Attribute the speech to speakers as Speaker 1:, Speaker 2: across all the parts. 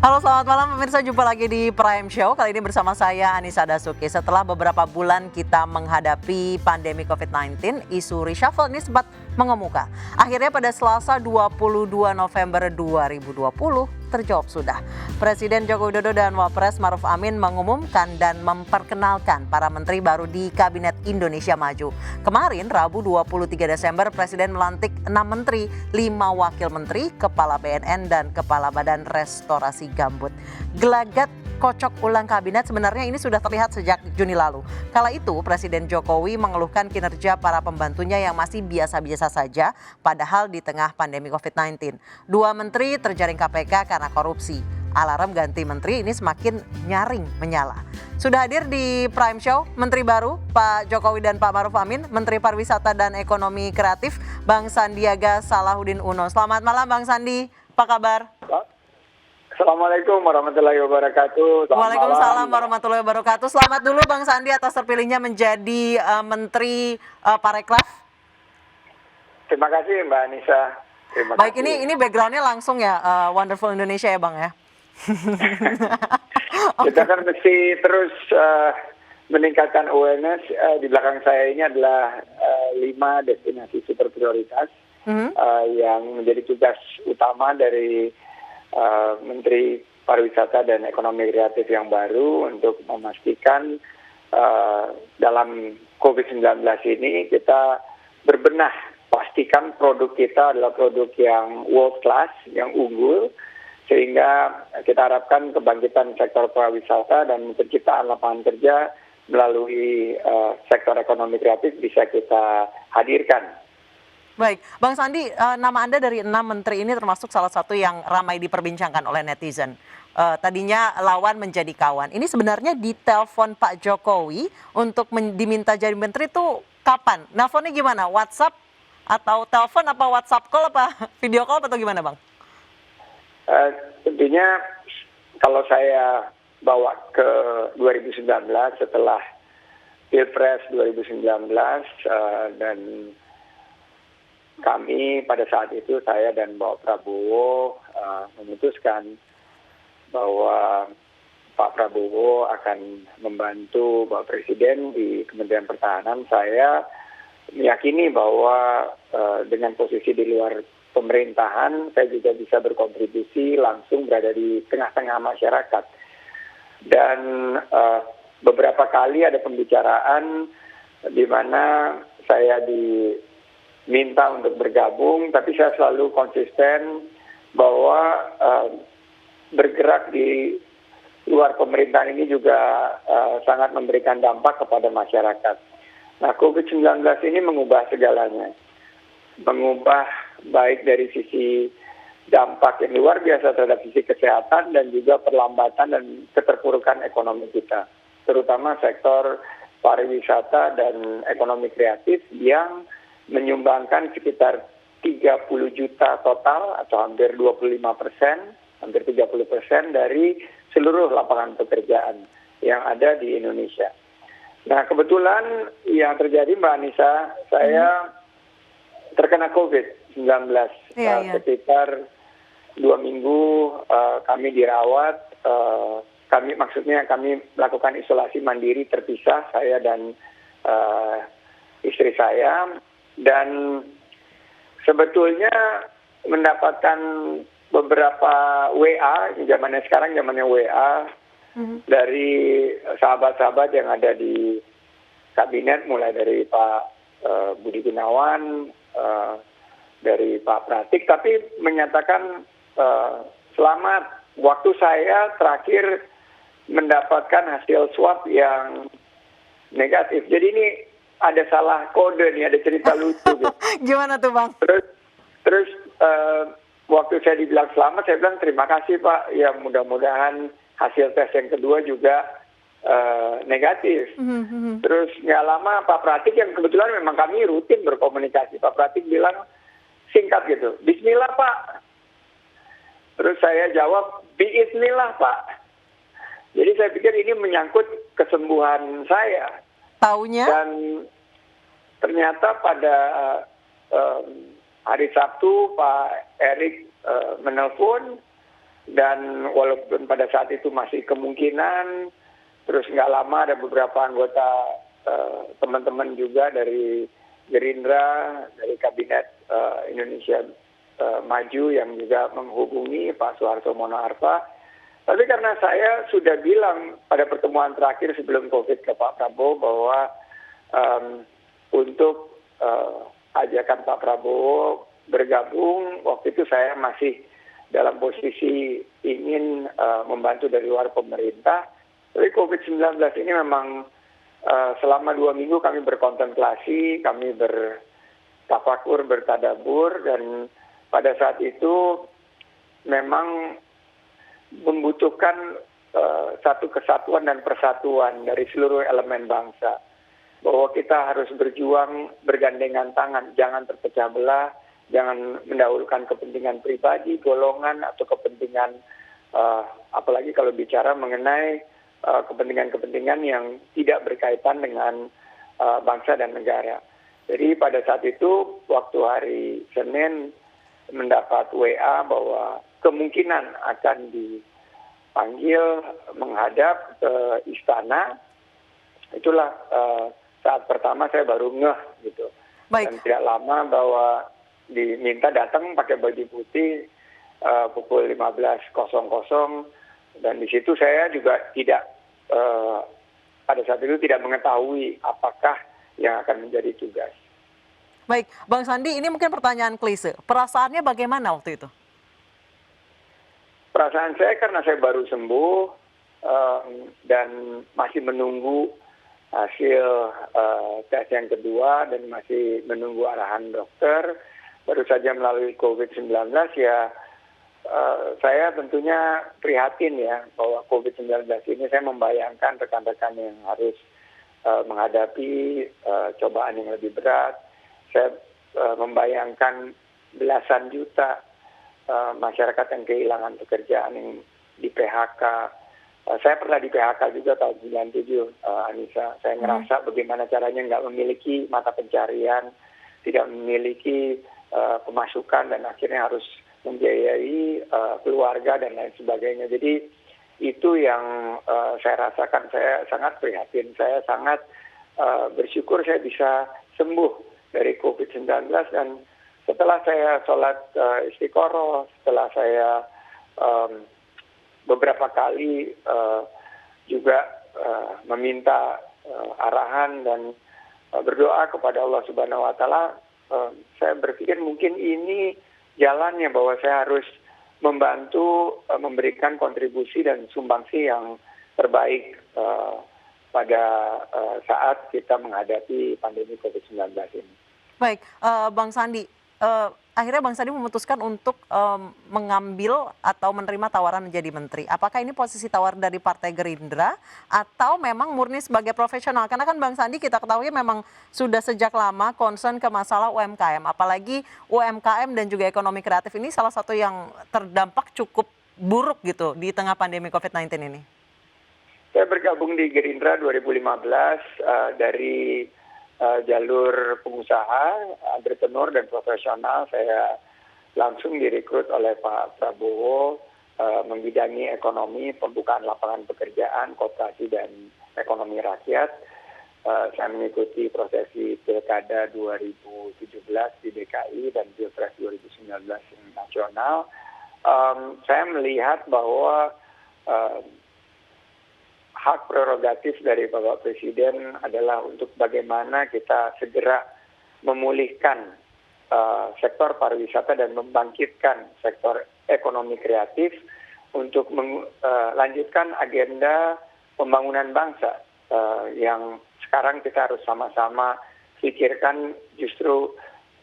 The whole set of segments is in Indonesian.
Speaker 1: Halo, selamat malam pemirsa, jumpa lagi di Prime Show. Kali ini bersama saya Anissa Dasuki. Setelah beberapa bulan kita menghadapi pandemi COVID-19, isu reshuffle ini sempat mengemuka. Akhirnya pada Selasa 22 November 2020 terjawab sudah. Presiden Joko Widodo dan Wapres Maruf Amin mengumumkan dan memperkenalkan para menteri baru di Kabinet Indonesia Maju. Kemarin Rabu 23 Desember Presiden melantik 6 menteri, 5 wakil menteri, kepala BNN dan kepala Badan Restorasi Gambut. Gelagat kocok ulang kabinet sebenarnya ini sudah terlihat sejak Juni lalu. Kala itu Presiden Jokowi mengeluhkan kinerja para pembantunya yang masih biasa-biasa saja, padahal di tengah pandemi COVID-19. 2 menteri terjaring KPK karena korupsi. Alarm ganti menteri ini semakin nyaring menyala. Sudah hadir di Prime Show Menteri baru Pak Jokowi dan Pak Maruf Amin, Menteri Pariwisata dan Ekonomi Kreatif Bang Sandiaga Salahuddin Uno. Selamat malam Bang Sandi, apa kabar?
Speaker 2: Assalamualaikum warahmatullahi wabarakatuh.
Speaker 1: Waalaikumsalam warahmatullahi wabarakatuh. Selamat dulu Bang Sandi atas terpilihnya menjadi Menteri Parekraf.
Speaker 2: Terima kasih Mbak Anissa.
Speaker 1: Baik, ini backgroundnya langsung ya Wonderful Indonesia ya Bang ya.
Speaker 2: Kita kan mesti terus meningkatkan awareness. Di belakang saya ini adalah 5 destinasi super prioritas yang menjadi tugas utama dari Menteri Pariwisata dan Ekonomi Kreatif yang baru untuk memastikan dalam COVID-19 ini kita berbenah, pastikan produk kita adalah produk yang world class, yang unggul, sehingga kita harapkan kebangkitan sektor pariwisata dan penciptaan lapangan kerja melalui sektor ekonomi kreatif bisa kita hadirkan.
Speaker 1: Baik, Bang Sandi, nama Anda dari 6 menteri ini termasuk salah satu yang ramai diperbincangkan oleh netizen. Tadinya lawan menjadi kawan. Ini sebenarnya ditelepon Pak Jokowi untuk diminta jadi menteri itu kapan? Nelfonnya gimana? WhatsApp atau telepon apa WhatsApp call apa video call atau gimana Bang?
Speaker 2: Tentunya kalau saya bawa ke 2019 setelah Pilpres 2019 dan kami pada saat itu, saya dan Bapak Prabowo memutuskan bahwa Pak Prabowo akan membantu Bapak Presiden di Kementerian Pertahanan. Saya meyakini bahwa dengan posisi di luar pemerintahan, saya juga bisa berkontribusi langsung berada di tengah-tengah masyarakat. Dan beberapa kali ada pembicaraan di mana saya diminta untuk bergabung, tapi saya selalu konsisten bahwa bergerak di luar pemerintahan ini juga sangat memberikan dampak kepada masyarakat. Nah, COVID-19 ini mengubah segalanya. Mengubah baik dari sisi dampak yang luar biasa terhadap sisi kesehatan dan juga perlambatan dan keterpurukan ekonomi kita. Terutama sektor pariwisata dan ekonomi kreatif yang menyumbangkan sekitar 30 juta total atau hampir 25%, hampir 30% dari seluruh lapangan pekerjaan yang ada di Indonesia. Nah, kebetulan yang terjadi Mbak Anissa, saya terkena COVID-19 sekitar 2 minggu kami dirawat, kami melakukan isolasi mandiri terpisah, saya dan istri saya. Dan sebetulnya mendapatkan beberapa WA, zamannya sekarang zamannya WA, dari sahabat-sahabat yang ada di kabinet, mulai dari Pak Budi Gunawan, dari Pak Pratik, tapi menyatakan selamat, waktu saya terakhir mendapatkan hasil swab yang negatif. Jadi ini ada salah kode nih, ada cerita lucu gitu.
Speaker 1: Gimana tuh Bang?
Speaker 2: Terus waktu saya dibilang selamat, saya bilang terima kasih Pak. Ya mudah-mudahan hasil tes yang kedua juga negatif. Terus nggak lama Pak Pratik yang kebetulan memang kami rutin berkomunikasi. Pak Pratik bilang singkat gitu, Bismillah Pak. Terus saya jawab, Bismillah Pak. Jadi saya pikir ini menyangkut kesembuhan saya.
Speaker 1: Taunya?
Speaker 2: Dan ternyata pada hari Sabtu Pak Erik menelpon dan walaupun pada saat itu masih kemungkinan, terus nggak lama ada beberapa anggota teman-teman juga dari Gerindra, dari Kabinet Indonesia Maju yang juga menghubungi Pak Soeharto Mono Arfa. Tapi karena saya sudah bilang pada pertemuan terakhir sebelum COVID ke Pak Prabowo bahwa untuk ajakan Pak Prabowo bergabung, waktu itu saya masih dalam posisi ingin membantu dari luar pemerintah. Tapi COVID-19 ini memang selama 2 minggu kami berkontemplasi, kami bertafakur, bertadabur, dan pada saat itu memang membutuhkan satu kesatuan dan persatuan dari seluruh elemen bangsa. Bahwa kita harus berjuang bergandengan tangan, jangan terpecah belah, jangan mendahulukan kepentingan pribadi, golongan, atau kepentingan, apalagi kalau bicara mengenai kepentingan-kepentingan yang tidak berkaitan dengan bangsa dan negara. Jadi pada saat itu, waktu hari Senin, mendapat WA bahwa kemungkinan akan dipanggil menghadap ke istana. Itulah saat pertama saya baru ngeh gitu.
Speaker 1: Baik.
Speaker 2: Dan tidak lama bahwa diminta datang pakai baju putih pukul 15.00, dan di situ saya juga tidak pada saat itu tidak mengetahui apakah yang akan menjadi tugas.
Speaker 1: Baik, Bang Sandi, ini mungkin pertanyaan klise. Perasaannya bagaimana waktu itu?
Speaker 2: Perasaan saya karena saya baru sembuh dan masih menunggu hasil tes yang kedua dan masih menunggu arahan dokter, baru saja melalui COVID-19 ya. Saya tentunya prihatin ya bahwa COVID-19 ini, saya membayangkan rekan-rekan yang harus menghadapi cobaan yang lebih berat. Saya membayangkan belasan juta masyarakat yang kehilangan pekerjaan, yang di PHK. Saya pernah di PHK juga tahun 97, Anissa. Saya ngerasa bagaimana caranya nggak memiliki mata pencarian, tidak memiliki pemasukan, dan akhirnya harus membiayai keluarga dan lain sebagainya. Jadi itu yang saya rasakan. Saya sangat prihatin. Saya sangat bersyukur saya bisa sembuh dari COVID-19, dan setelah saya sholat istiqoroh, setelah saya beberapa kali juga meminta arahan dan berdoa kepada Allah Subhanahu wa Ta'ala, saya berpikir mungkin ini jalannya, bahwa saya harus membantu memberikan kontribusi dan sumbangsi yang terbaik pada saat kita menghadapi pandemi COVID-19 ini.
Speaker 1: Baik, Bang Sandi, akhirnya Bang Sandi memutuskan untuk mengambil atau menerima tawaran menjadi menteri. Apakah ini posisi tawar dari Partai Gerindra atau memang murni sebagai profesional? Karena kan Bang Sandi kita ketahui memang sudah sejak lama concern ke masalah UMKM. Apalagi UMKM dan juga ekonomi kreatif ini salah satu yang terdampak cukup buruk gitu di tengah pandemi COVID-19 ini.
Speaker 2: Saya bergabung di Gerindra 2015 dari jalur pengusaha, entrepreneur dan profesional. Saya langsung direkrut oleh Pak Prabowo membidangi ekonomi, pembukaan lapangan pekerjaan, koperasi dan ekonomi rakyat. Saya mengikuti prosesi Pilkada 2017 di DKI dan Pilpres 2019 nasional. Saya melihat bahwa hak prerogatif dari Bapak Presiden adalah untuk bagaimana kita segera memulihkan sektor pariwisata dan membangkitkan sektor ekonomi kreatif untuk melanjutkan agenda pembangunan bangsa yang sekarang kita harus sama-sama pikirkan. Justru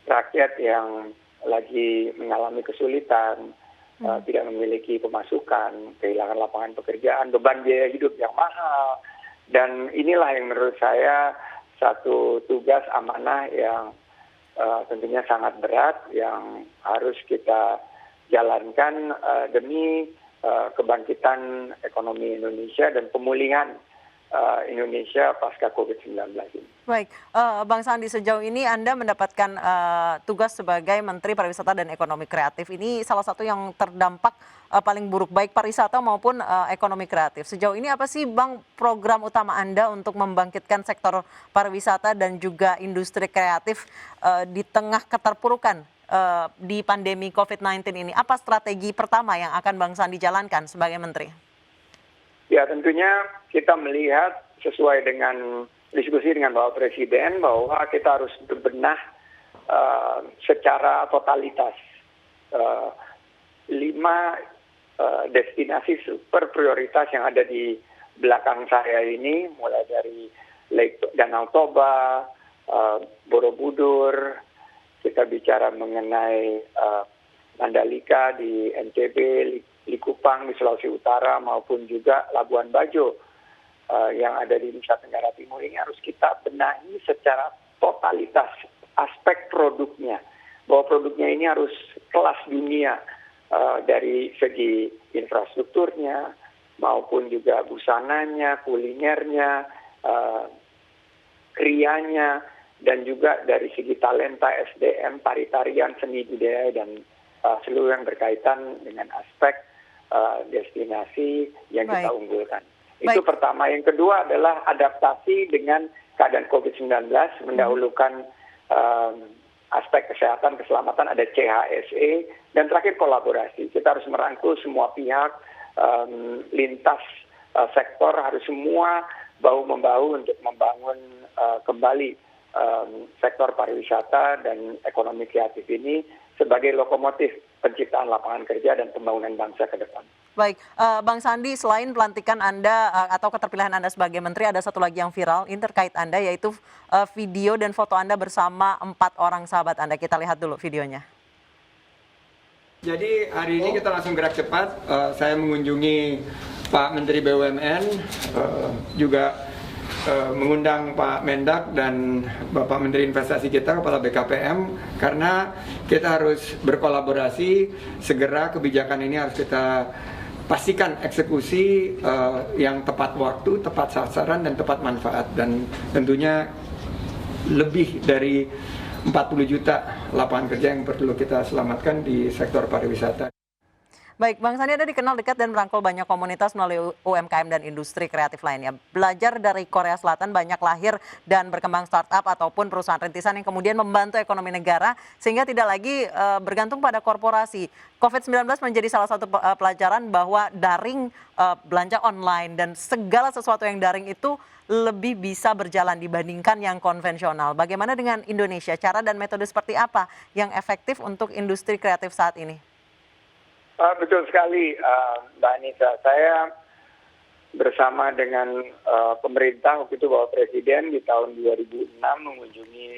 Speaker 2: rakyat yang lagi mengalami kesulitan, tidak memiliki pemasukan, kehilangan lapangan pekerjaan, beban biaya hidup yang mahal. Dan inilah yang menurut saya satu tugas amanah yang tentunya sangat berat, yang harus kita jalankan demi kebangkitan ekonomi Indonesia dan pemulihan Indonesia pasca COVID-19 ini.
Speaker 1: Baik, Bang Sandi, sejauh ini Anda mendapatkan tugas sebagai Menteri Pariwisata dan Ekonomi Kreatif. Ini salah satu yang terdampak paling buruk, baik pariwisata maupun ekonomi kreatif. Sejauh ini apa sih, Bang, program utama Anda untuk membangkitkan sektor pariwisata dan juga industri kreatif di tengah keterpurukan di pandemi COVID-19 ini? Apa strategi pertama yang akan Bang Sandi jalankan sebagai Menteri?
Speaker 2: Ya, tentunya kita melihat sesuai dengan diskusi dengan Bapak Presiden bahwa kita harus berbenah secara totalitas 5 destinasi super prioritas yang ada di belakang saya ini, mulai dari Danau Toba, Borobudur, kita bicara mengenai Mandalika di NTB, Likupang di Sulawesi Utara, maupun juga Labuan Bajo yang ada di Nusa Tenggara Timur. Ini harus kita benahi secara totalitas aspek produknya, bahwa produknya ini harus kelas dunia dari segi infrastrukturnya maupun juga busananya, kulinernya, krianya, dan juga dari segi talenta, SDM, tari-tarian, seni budaya, dan seluruh yang berkaitan dengan aspek destinasi yang kita unggulkan. Itu pertama. Yang kedua adalah adaptasi dengan keadaan COVID-19, mendahulukan aspek kesehatan, keselamatan, ada CHSE, dan terakhir kolaborasi. Kita harus merangkul semua pihak, lintas sektor, harus semua bahu-membahu untuk membangun kembali sektor pariwisata dan ekonomi kreatif ini sebagai lokomotif penciptaan lapangan kerja dan pembangunan bangsa ke depan.
Speaker 1: Baik, Bang Sandi, selain pelantikan Anda atau keterpilihan Anda sebagai Menteri, ada satu lagi yang viral, ini terkait Anda, yaitu video dan foto Anda bersama 4 orang sahabat Anda. Kita lihat dulu videonya.
Speaker 3: Jadi hari ini kita langsung gerak cepat, saya mengunjungi Pak Menteri BUMN, juga mengundang Pak Mendak dan Bapak Menteri Investasi kita, Kepala BKPM, karena kita harus berkolaborasi, segera kebijakan ini harus kita pastikan eksekusi yang tepat waktu, tepat sasaran, dan tepat manfaat. Dan tentunya lebih dari 40 juta lapangan kerja yang perlu kita selamatkan di sektor pariwisata.
Speaker 1: Baik, Bang Sandi, Anda dikenal dekat dan merangkul banyak komunitas melalui UMKM dan industri kreatif lainnya. Belajar dari Korea Selatan, banyak lahir dan berkembang startup ataupun perusahaan rintisan yang kemudian membantu ekonomi negara sehingga tidak lagi bergantung pada korporasi. COVID-19 menjadi salah satu pelajaran bahwa daring, belanja online, dan segala sesuatu yang daring itu lebih bisa berjalan dibandingkan yang konvensional. Bagaimana dengan Indonesia? Cara dan metode seperti apa yang efektif untuk industri kreatif saat ini?
Speaker 2: Betul sekali, Mbak Anissa. Saya bersama dengan pemerintah, waktu itu Bapak Presiden di tahun 2006 mengunjungi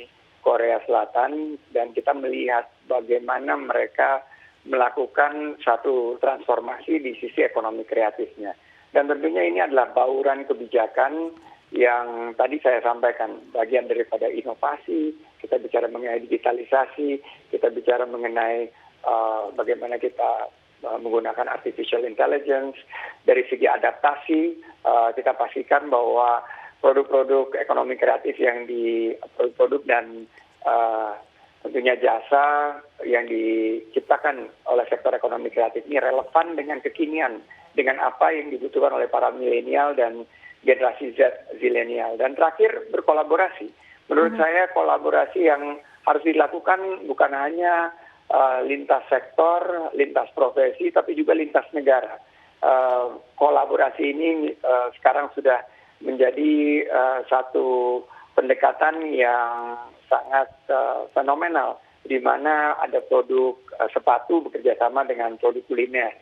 Speaker 2: Korea Selatan, dan kita melihat bagaimana mereka melakukan satu transformasi di sisi ekonomi kreatifnya. Dan tentunya ini adalah bauran kebijakan yang tadi saya sampaikan, bagian daripada inovasi, kita bicara mengenai digitalisasi, kita bicara mengenai bagaimana kita menggunakan artificial intelligence. Dari segi adaptasi, kita pastikan bahwa produk-produk ekonomi kreatif yang produk dan tentunya jasa yang diciptakan oleh sektor ekonomi kreatif ini relevan dengan kekinian, dengan apa yang dibutuhkan oleh para milenial dan generasi zilenial. Dan terakhir, berkolaborasi. Menurut saya kolaborasi yang harus dilakukan bukan hanya lintas sektor, lintas profesi, tapi juga lintas negara. Kolaborasi ini sekarang sudah menjadi satu pendekatan yang sangat fenomenal, di mana ada produk sepatu bekerjasama dengan produk kuliner,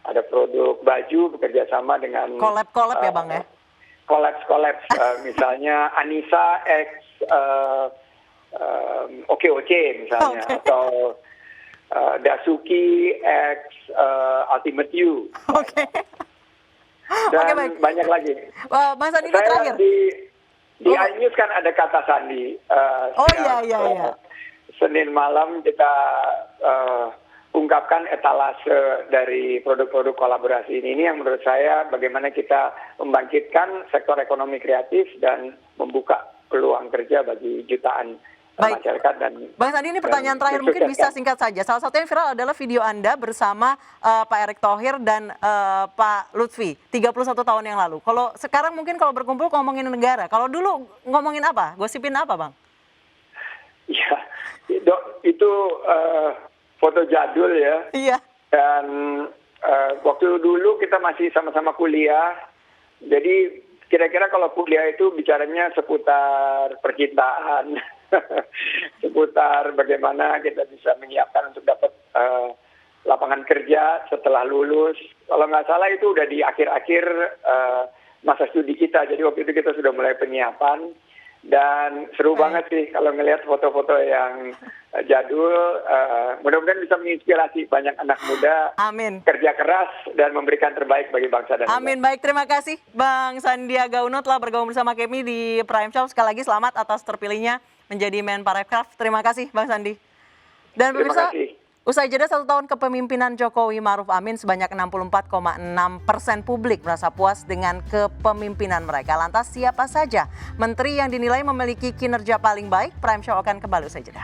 Speaker 2: ada produk baju bekerjasama dengan
Speaker 1: collab ya Bang ya?
Speaker 2: Collab, misalnya Anissa X OKOC misalnya, atau Dasuki X Ultimate You. Dan banyak lagi.
Speaker 1: Mas Sandi, terakhir.
Speaker 2: Di iNews kan ada kata Sandi.
Speaker 1: Iya.
Speaker 2: Senin malam kita ungkapkan etalase dari produk-produk kolaborasi ini yang menurut saya bagaimana kita membangkitkan sektor ekonomi kreatif dan membuka peluang kerja bagi jutaan masyarakat. Dan
Speaker 1: Bang Sandi, ini pertanyaan terakhir mungkin bisa singkat saja. Salah satu yang viral adalah video Anda bersama Pak Erick Thohir dan Pak Lutfi 31 tahun yang lalu. Kalau sekarang mungkin kalau berkumpul ngomongin negara, kalau dulu ngomongin apa? Gosipin apa, Bang?
Speaker 2: Ya, itu foto jadul ya.
Speaker 1: Iya.
Speaker 2: Dan waktu dulu kita masih sama-sama kuliah, jadi kira-kira kalau kuliah itu bicaranya seputar percintaan, seputar bagaimana kita bisa menyiapkan untuk dapat lapangan kerja setelah lulus. Kalau nggak salah itu udah di akhir-akhir masa studi kita, jadi waktu itu kita sudah mulai penyiapan. Dan seru banget sih kalau ngelihat foto-foto yang jadul. Mudah-mudahan bisa menginspirasi banyak anak muda.
Speaker 1: Amin.
Speaker 2: Kerja keras dan memberikan terbaik bagi bangsa dan negara.
Speaker 1: Amin. Baik, terima kasih Bang Sandiaga Uno telah bergabung bersama kami di Prime Show. Sekali lagi selamat atas terpilihnya menjadi Menparekraf. Terima kasih Bang Sandi. Dan pemirsa, usai jeda 1 tahun kepemimpinan Jokowi Ma'ruf Amin, sebanyak 64,6% publik merasa puas dengan kepemimpinan mereka. Lantas siapa saja menteri yang dinilai memiliki kinerja paling baik? Prime Show akan kembali usai jeda.